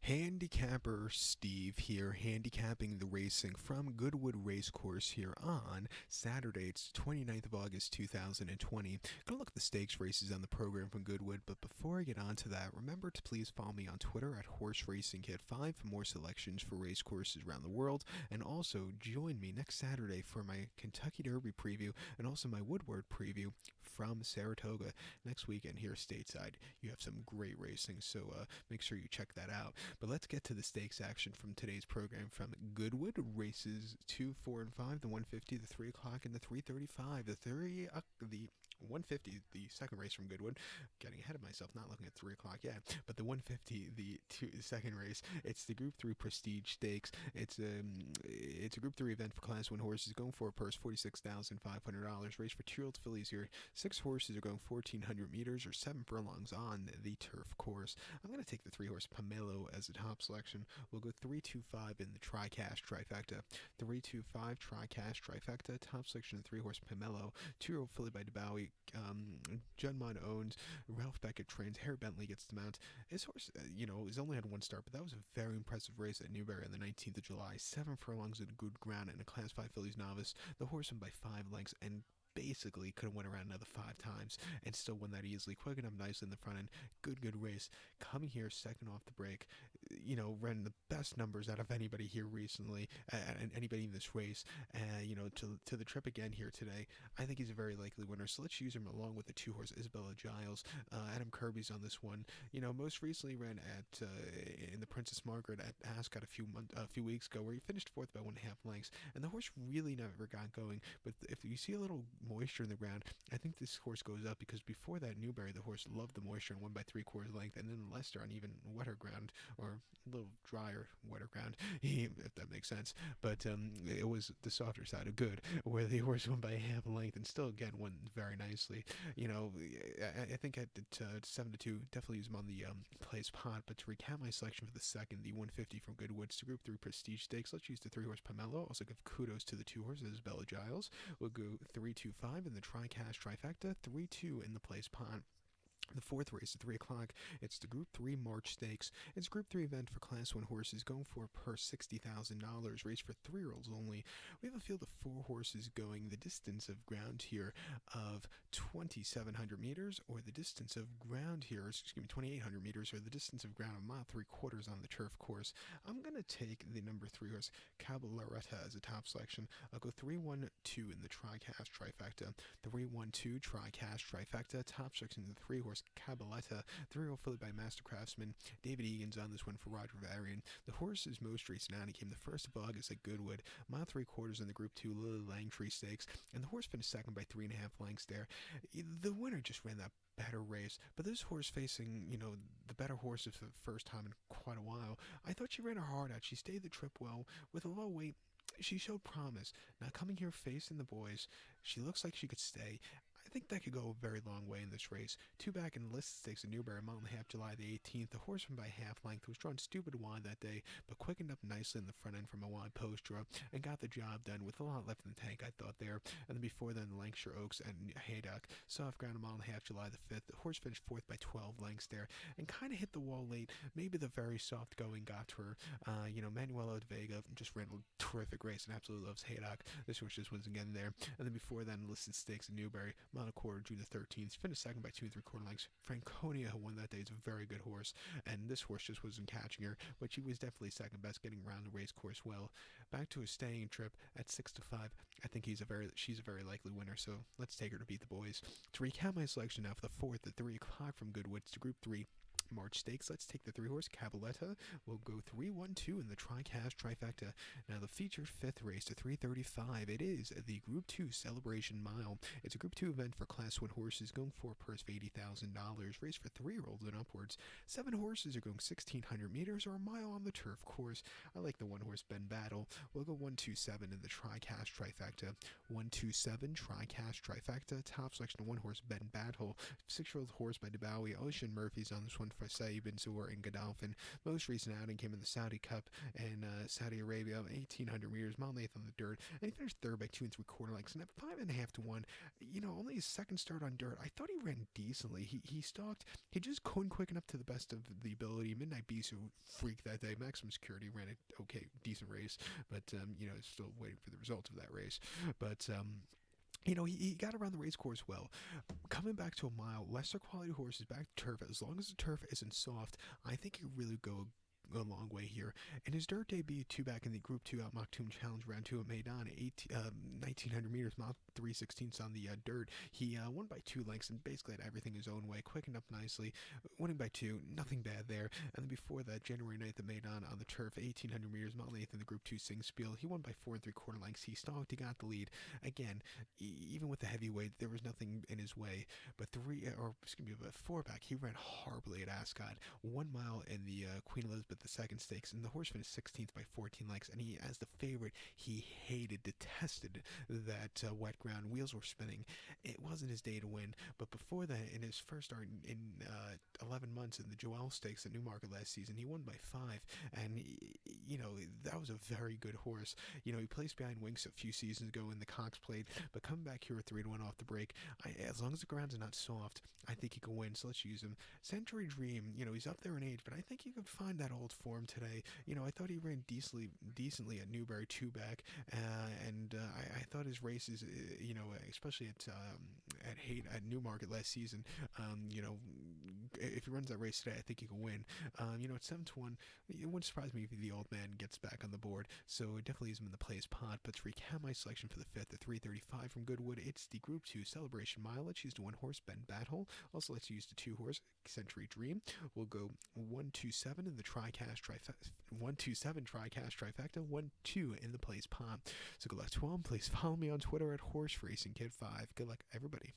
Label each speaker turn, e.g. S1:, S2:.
S1: Handicapper Steve here, handicapping the racing from Goodwood Racecourse here on Saturday. It's 29th of August 2020. Gonna look at the stakes races on the program from Goodwood, but before I get on to that, remember to please follow me on Twitter at HorseRacingKid5 for more selections for race courses around the world, and also join me next Saturday for my Kentucky Derby preview and also my Woodward preview from Saratoga next weekend here stateside. You have some great racing, so make sure you check that out. But let's get to the stakes action from today's program from Goodwood. Races 2, 4, and 5, the 150, the 3 o'clock, and the 3:35. The 150, the second race from Goodwood. Getting ahead of myself, not looking at 3 o'clock yet. But the 150, the second race, it's the Group 3 Prestige Stakes. It's a Group 3 event for Class 1 horses going for a purse $46,500. Race for 2-year-old fillies here. 6 horses are going 1,400 meters or 7 furlongs on the turf course. I'm going to take the 3-horse Pomelo as a top selection. We'll go 3-2-5 in the Tri-Cash Trifecta. 3-2-5 Tri-Cash Trifecta. Top selection of the 3-horse Pomelo. 2-year-old filly by DeBowie. Judd owns. Ralph Beckett trains. Harry Bentley gets the mount. His horse, has only had one start, but that was a very impressive race at Newbury on the 19th of July. 7 furlongs in good ground and a Class 5 fillies novice. The horse won by 5 lengths and basically could have went around another 5 times and still won that easily. Quickened up nicely in the front end. Good race. Coming here second off the break. Ran the best numbers out of anybody here recently, and anybody in this race. To the trip again here today. I think he's a very likely winner. So let's use him along with the 2-horse Isabella Giles. Adam Kirby's on this one. Most recently ran at in the Princess Margaret at Ascot a few weeks ago, where he finished 4th by 1.5 lengths, and the horse really never got going. But if you see a little moisture in the ground, I think this horse goes up, because before that Newbury, the horse loved the moisture and won by 3/4 length, and then Leicester on even wetter ground, or a little drier, wetter ground, if that makes sense. But it was the softer side of good, where the horse won by half a length and still again won very nicely. I think at 7-2, definitely use him on the place pot. But to recap my selection for the second, the 150 from Goodwood, to Group 3 Prestige Stakes, let's use the 3-horse Pomelo. Also give kudos to the 2 horses Bella Giles. We'll go 3-2-5 in the Tri-Cash Trifecta, 3-2 in the place pot. The 4th race at 3 o'clock, it's the Group 3 March Stakes. It's a Group 3 event for Class 1 horses going for a purse $60,000, race for 3-year-olds only. We have a field of 4 horses going the distance of ground here of 2,700 meters, or the distance of ground here, 2,800 meters, or the distance of ground a mile 3/4 on the turf course. I'm going to take the number 3 horse Cabaletta as a top selection. I'll go 3-1-2 in the Tri-Cash Trifecta. 3-1-2 Tri-Cash Trifecta, top selection of the 3-horse Cabaletta, 3-year-old filly by Master Craftsman. David Egan's on this one for Roger Varian. The horse's most recent outing came the 1st of August at Goodwood, mile 3/4 in the Group 2 Lily Langtree Stakes, and the horse finished second by 3.5 lengths there. The winner just ran that better race, but this horse facing, the better horses for the first time in quite a while. I thought she ran her heart out. She stayed the trip well. With a low weight, she showed promise. Now coming here facing the boys, she looks like she could stay. I think that could go a very long way in this race. 2 back in the listed stakes in Newbury, a mile and a half, July the 18th. The horse won by half length, was drawn stupid wide that day, but quickened up nicely in the front end from a wide post draw and got the job done with a lot left in the tank, I thought there. And then before then, the Lancaster Oaks and Haydock, soft ground, a mile and a half, July the 5th. The horse finished 4th by 12 lengths there and kind of hit the wall late. Maybe the very soft going got to her. Manuela de Vega just ran a terrific race and absolutely loves Haydock. This horse just wins again there. And then before then, listed stakes in Newbury, mile and a quarter, June the 13th, finished second by 2 3/4 lengths. Franconia, who won that day, is a very good horse, and this horse just wasn't catching her, but she was definitely second best, getting around the race course well. Back to a staying trip at 6-5. I think she's a very likely winner, so let's take her to beat the boys. To recap my selection now for the 4th at 3 o'clock from Goodwood to Group 3 March Stakes, let's take the 3-horse Cabaletta. We'll go 3-1-2 in the Tri-Cash Trifecta. Now the featured 5th race to 3:35. It is the Group 2 Celebration Mile. It's a Group 2 event for Class 1 horses going for a purse of $80,000. Race for 3-year-olds and upwards. 7 horses are going 1,600 meters or a mile on the turf course. I like the 1-horse Ben Battle. We'll go 1-2-7 in the Tri-Cash Trifecta. 1-2-7 Tri-Cash Trifecta. Top selection of 1-horse Ben Battle. 6-year-old horse by DeBowie. Ocean Murphy's on this one for Saib, Zor, and Godolphin. Most recent outing came in the Saudi Cup in Saudi Arabia, 1,800 meters, mile and eighth on the dirt, and he finished third by 2 3/4 lengths, and at 5.5 to 1. Only his second start on dirt. I thought he ran decently. He stalked. He just couldn't quick enough to the best of the ability. Midnight Beast, who freaked that day, maximum security, ran an okay, decent race, but still waiting for the results of that race. But he got around the race course well. Coming back to a mile, lesser quality horses back to turf. As long as the turf isn't soft, I think he could really go a long way here. In his dirt debut, two back in the Group 2 Out Maktoum Challenge Round 2 at Maidan, 1,900 meters, mile 3/16 on the dirt. He won by 2 lengths and basically had everything his own way, quickened up nicely, winning by 2, nothing bad there. And then before that, January 9th at Maidan on the turf, 1,800 meters, mile 8th in the Group 2 Singspiel. He won by 4 3/4 lengths. He stalked, he got the lead. Again, even with the heavyweight, there was nothing in his way. But 4 back, he ran horribly at Ascot. 1 mile in the Queen Elizabeth II stakes, and the horse finished 16th by 14 lengths. And he, as the favorite, he detested that wet ground. Wheels were spinning. It wasn't his day to win. But before that, in his first start in 11 months in the Joel Stakes at Newmarket last season, he won by 5. And that was a very good horse. He placed behind Winks a few seasons ago in the Cox Plate, but coming back here at 3-1 off the break, as long as the grounds are not soft, I think he can win. So let's use him. Century Dream, he's up there in age, but I think he could find that old form today. I thought he ran decently at Newbury 2 back, and I thought his races, especially at Newmarket last season, if he runs that race today, I think he can win. At 7-1, it wouldn't surprise me if the old man gets back on the board. So definitely use him in the plays pot. But to recap my selection for the 5th, the 3:35 from Goodwood, it's the Group 2 Celebration Mile. Let's use the 1 horse Ben Bathole. Also, let's use the 2 horse Century Dream. We'll go 1-2-7 in the TriCash trifecta. 1-2-7 TriCash trifecta. 1-2 in the plays pot. So good luck to all. Please follow me on Twitter at HorseRacingKid5. Good luck, everybody.